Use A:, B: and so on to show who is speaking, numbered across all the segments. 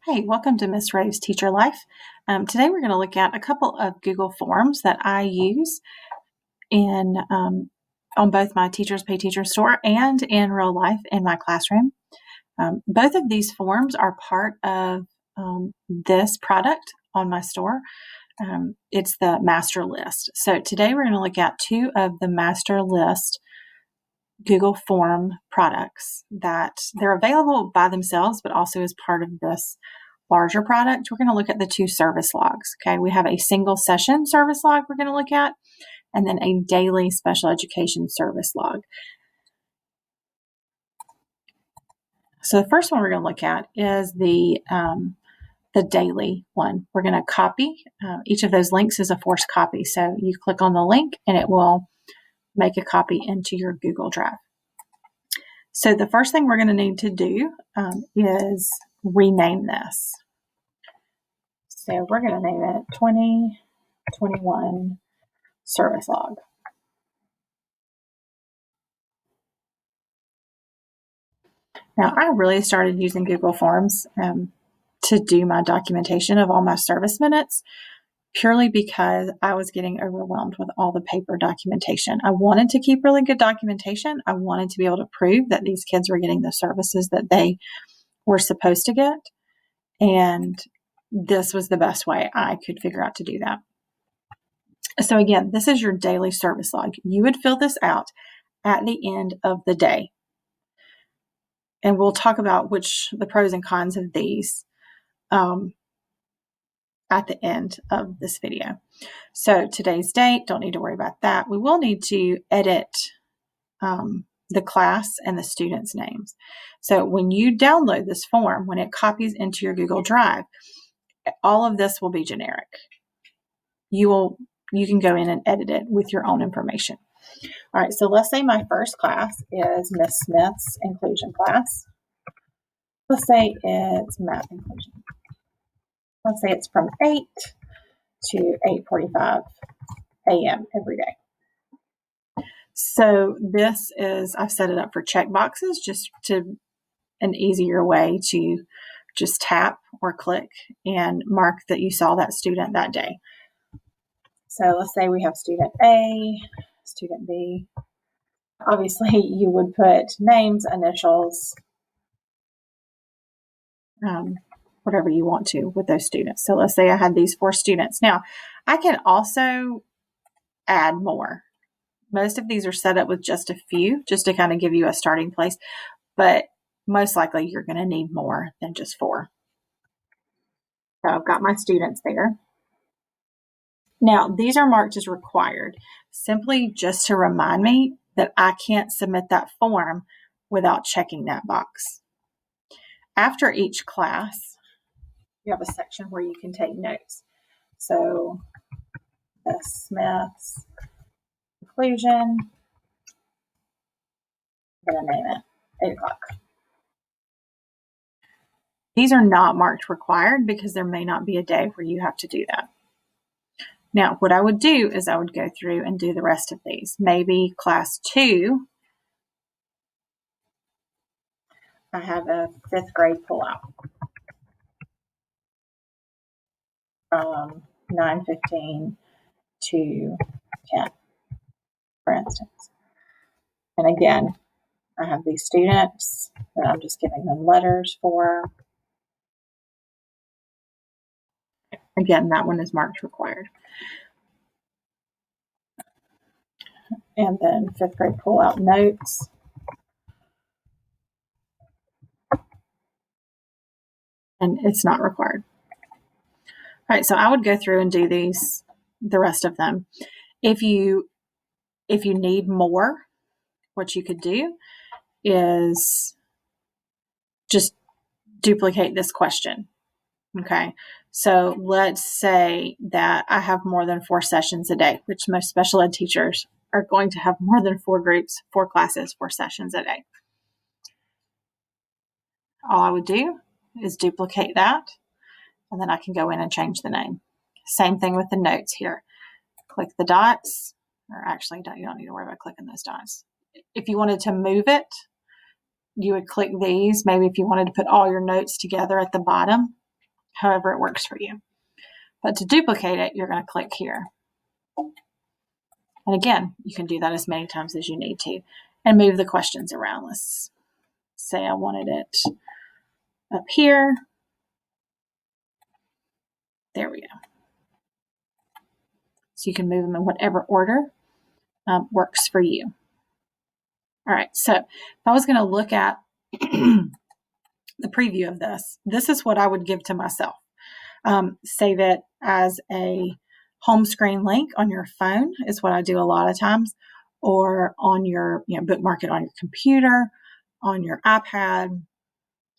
A: Hey, welcome to Miss Rave's Teacher Life. Today we're going to look at a couple of Google Forms that I use in on both my Teachers Pay Teacher store and in real life in my classroom. Both of these forms are part of this product on my store. It's the master list. So today we're going to look at two of the master list Google Form products that they're available by themselves, but also as part of this larger product. We're going to look at the two service logs. Okay, we have a single session service log we're going to look at, and then a daily special education service log. So the first one we're going to look at is the daily one. We're going to copy. Each of those links is a forced copy. So you click on the link and it will make a copy into your Google Drive. So the first thing we're going to need to do is rename this. So we're going to name it 2021 service log. Now, I really started using Google Forms to do my documentation of all my service minutes purely because I was getting overwhelmed with all the paper documentation. I wanted to keep really good documentation. I wanted to be able to prove that these kids were getting the services that they were supposed to get. And this was the best way I could figure out to do that. So again, this is your daily service log. You would fill this out at the end of the day. And we'll talk about the pros and cons of these at the end of this video. So today's date, don't need to worry about that. We will need to edit the class and the students' names. So when you download this form, when it copies into your Google Drive, all of this will be generic. You can go in and edit it with your own information. All right, so let's say my first class is Miss Smith's inclusion class. Let's say it's math inclusion. Let's say it's from 8 to 8:45 a.m. every day. So this is, I've set it up for check boxes, just to an easier way to just tap or click and mark that you saw that student that day. So let's say we have student A, student B. Obviously, you would put names, initials, whatever you want to with those students. So let's say I had these 4 students. Now, I can also add more. Most of these are set up with just a few, just to kind of give you a starting place, but most likely you're going to need more than just 4. So I've got my students there. Now, these are marked as required, simply just to remind me that I can't submit that form without checking that box. After each class, you have a section where you can take notes. So, Miss Smith's inclusion, I'm going to name it 8 o'clock. These are not marked required because there may not be a day where you have to do that. Now, what I would do is I would go through and do the rest of these. Maybe class 2, I have a 5th grade pullout from 9:15 to 10, for instance. And again, I have these students that I'm just giving them letters for. Again, that one is marked required. And then 5th grade pullout notes. And it's not required. All right, so I would go through and do the rest of them. If you need more, what you could do is just duplicate this question. Okay, so let's say that I have more than 4 sessions a day, which most special ed teachers are going to have more than 4 groups, 4 classes, 4 sessions a day. All I would do is duplicate that, and then I can go in and change the name. Same thing with the notes here. Click the dots, or actually, you don't need to worry about clicking those dots. If you wanted to move it, you would click these. Maybe if you wanted to put all your notes together at the bottom, however it works for you. But to duplicate it, you're going to click here. And again, you can do that as many times as you need to and move the questions around. Let's say I wanted it up here. There we go. So you can move them in whatever order works for you. All right, so if I was going to look at the preview of this is what I would give to myself. Save it as a home screen link on your phone is what I do a lot of times, or on your, bookmark it on your computer, on your iPad,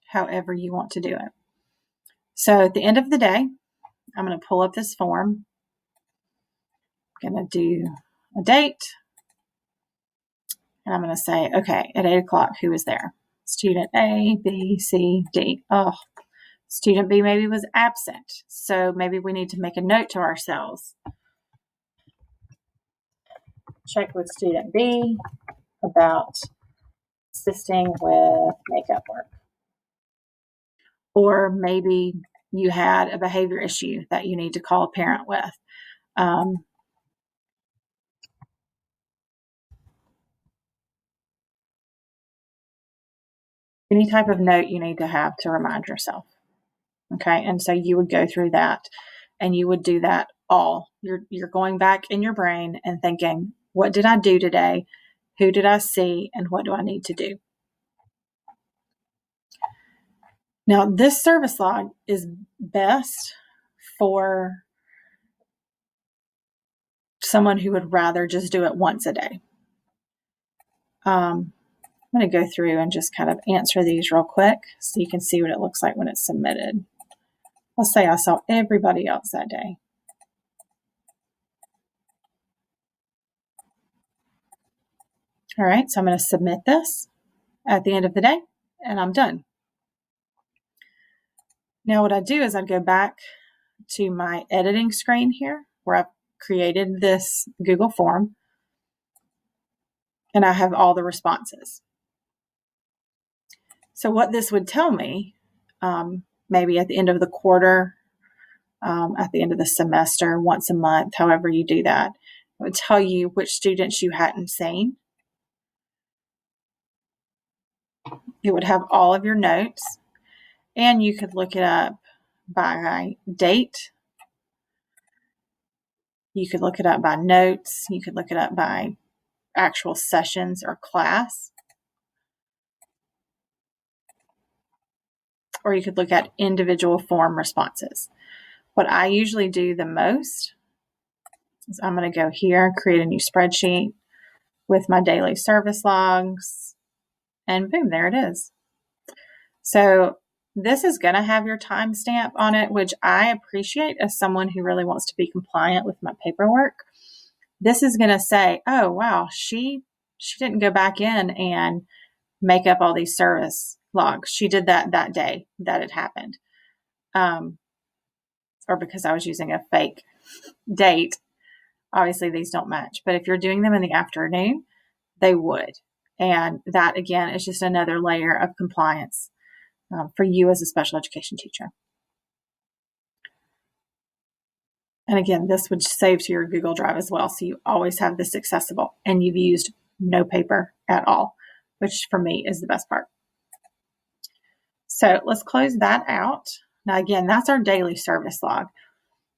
A: however you want to do it. So at the end of the day, I'm going to pull up this form. I'm going to do a date, and I'm going to say, okay, at 8 o'clock, who is there? Student A, B, C, D. Oh, student B maybe was absent. So maybe we need to make a note to ourselves. Check with student B about assisting with makeup work. Or maybe you had a behavior issue that you need to call a parent with. Any type of note you need to have to remind yourself. Okay, and so you would go through that and you would do that all. You're going back in your brain and thinking, what did I do today? Who did I see? And what do I need to do? Now, this service log is best for someone who would rather just do it once a day. I'm going to go through and just kind of answer these real quick so you can see what it looks like when it's submitted. Let's say I saw everybody else that day. All right, so I'm going to submit this at the end of the day, and I'm done. Now what I do is I go back to my editing screen here where I've created this Google form, and I have all the responses. So what this would tell me, maybe at the end of the quarter, at the end of the semester, once a month, however you do that, it would tell you which students you hadn't seen. It would have all of your notes, and you could look it up by date. You could look it up by notes. You could look it up by actual sessions or class. Or you could look at individual form responses. What I usually do the most is I'm going to go here, create a new spreadsheet with my daily service logs, and boom, there it is. So this is going to have your timestamp on it, which I appreciate as someone who really wants to be compliant with my paperwork. This is going to say, oh, wow, she didn't go back in and make up all these service logs. She did that day that it happened. Or because I was using a fake date. Obviously, these don't match. But if you're doing them in the afternoon, they would. And that, again, is just another layer of compliance for you as a special education teacher. And again, this would save to your Google Drive as well. So you always have this accessible, and you've used no paper at all, which for me is the best part. So let's close that out. Now, again, that's our daily service log.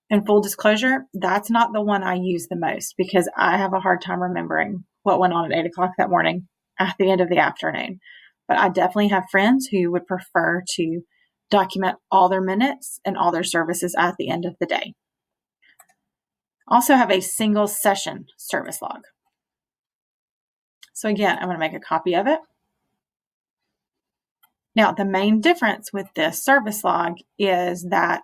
A: And full disclosure, that's not the one I use the most because I have a hard time remembering what went on at 8 o'clock that morning at the end of the afternoon. But I definitely have friends who would prefer to document all their minutes and all their services at the end of the day. Also have a single session service log. So again, I'm going to make a copy of it. Now, the main difference with this service log is that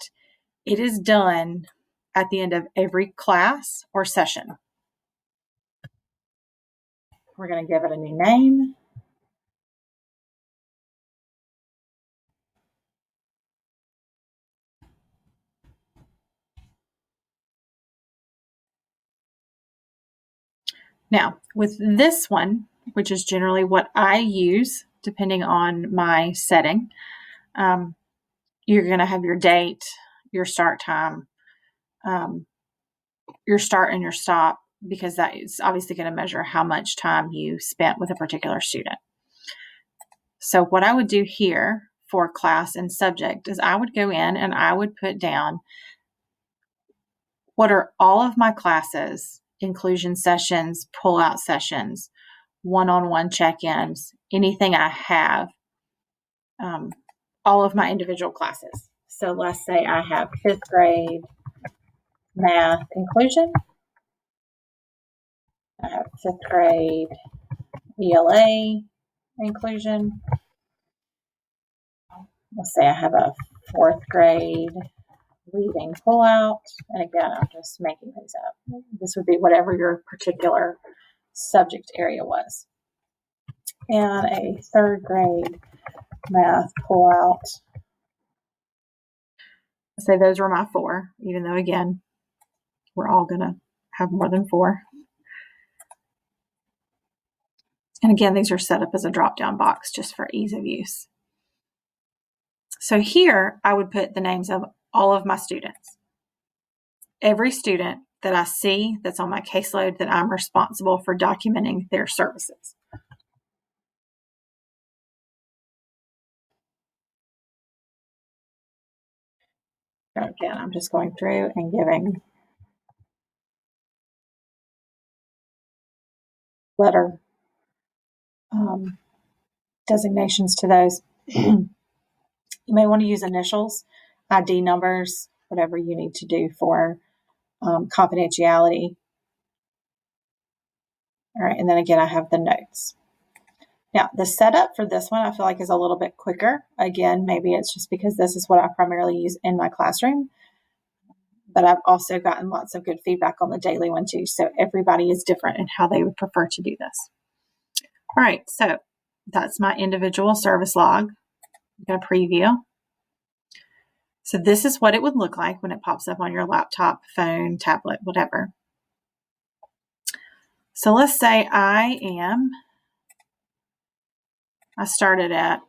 A: it is done at the end of every class or session. We're going to give it a new name. Now, with this one, which is generally what I use, depending on my setting, you're going to have your date, your start time, your start and your stop, because that is obviously going to measure how much time you spent with a particular student. So what I would do here for class and subject is I would go in and I would put down what are all of my classes, inclusion sessions, pull-out sessions, one-on-one check-ins, anything I have, all of my individual classes. So let's say I have 5th grade math inclusion. I have 5th grade ELA inclusion. Let's say I have a 4th grade reading pullout. And again, I'm just making things up. This would be whatever your particular subject area was. And a 3rd grade math pullout. Say those were my 4, even though again, we're all going to have more than 4. And again, these are set up as a drop-down box just for ease of use. So here I would put the names of all of my students. Every student that I see that's on my caseload that I'm responsible for documenting their services. Again, I'm just going through and giving letter designations to those. You may want to use initials, ID numbers, whatever you need to do for confidentiality. All right, and then again, I have the notes. Now, the setup for this one, I feel like is a little bit quicker. Again, maybe it's just because this is what I primarily use in my classroom, but I've also gotten lots of good feedback on the daily one too. So everybody is different in how they would prefer to do this. All right, so that's my individual service log. I'm going to preview. So this is what it would look like when it pops up on your laptop, phone, tablet, whatever. So let's say I started at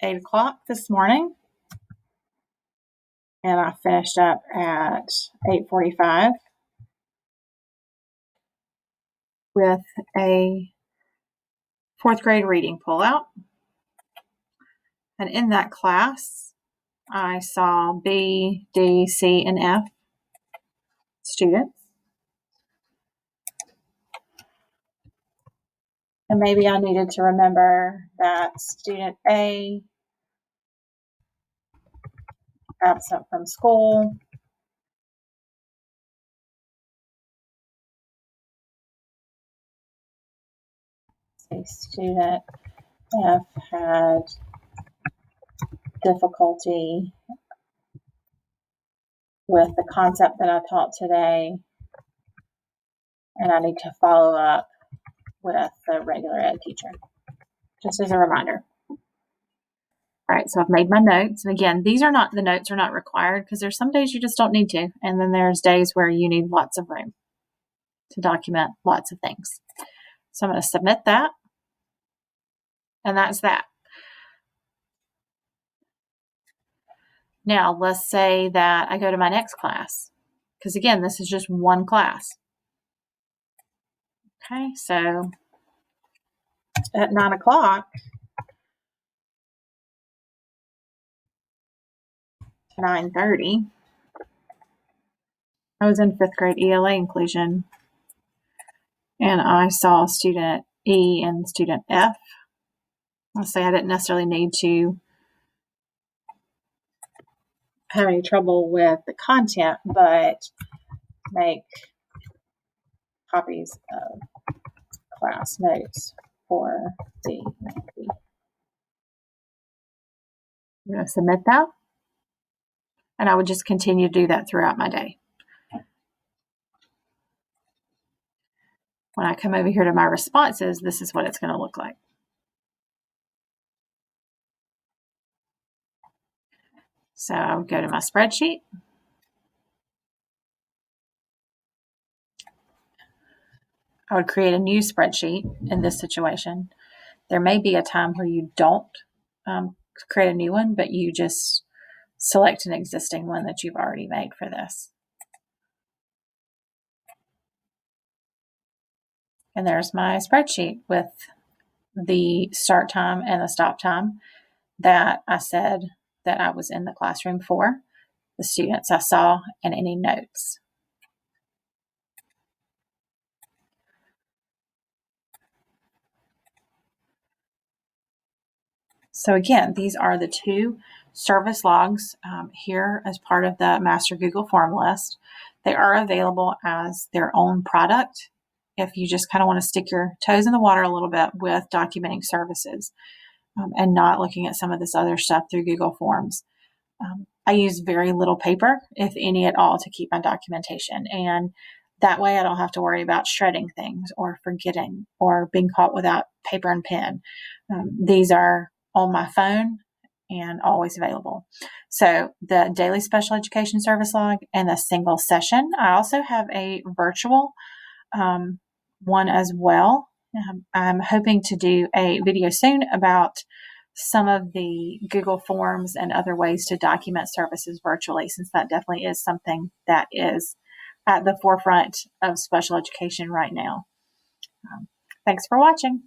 A: 8 o'clock this morning and I finished up at 8:45 with a 4th grade reading pullout. And in that class, I saw B, D, C, and F students. And maybe I needed to remember that student A absent from school. Say student F had difficulty with the concept that I taught today, and I need to follow up with the regular ed teacher, just as a reminder. All right, so I've made my notes. And again, the notes are not required because there's some days you just don't need to. And then there's days where you need lots of room to document lots of things. So I'm going to submit that. And that's that. Now, let's say that I go to my next class, because again, this is just one class. Okay, so at 9 o'clock to 9:30, I was in 5th grade ELA inclusion, and I saw student E and student F. I'll say I didn't necessarily need to have any trouble with the content, but make copies of class notes for the I'm going to submit that, and I would just continue to do that throughout my day. When I come over here to my responses, this is what it's going to look like. So I would go to my spreadsheet. I would create a new spreadsheet in this situation. There may be a time where you don't create a new one, but you just select an existing one that you've already made for this. And there's my spreadsheet with the start time and the stop time that I said that I was in the classroom for, the students I saw, and any notes. So again, these are the 2 service logs here as part of the Master Google Form List. They are available as their own product if you just kind of want to stick your toes in the water a little bit with documenting services and not looking at some of this other stuff through Google Forms. I use very little paper, if any at all, to keep my documentation. And that way I don't have to worry about shredding things or forgetting or being caught without paper and pen. These are on my phone and always available. So the daily special education service log and the single session. I also have a virtual one as well. I'm hoping to do a video soon about some of the Google Forms and other ways to document services virtually, since that definitely is something that is at the forefront of special education right now. Thanks for watching.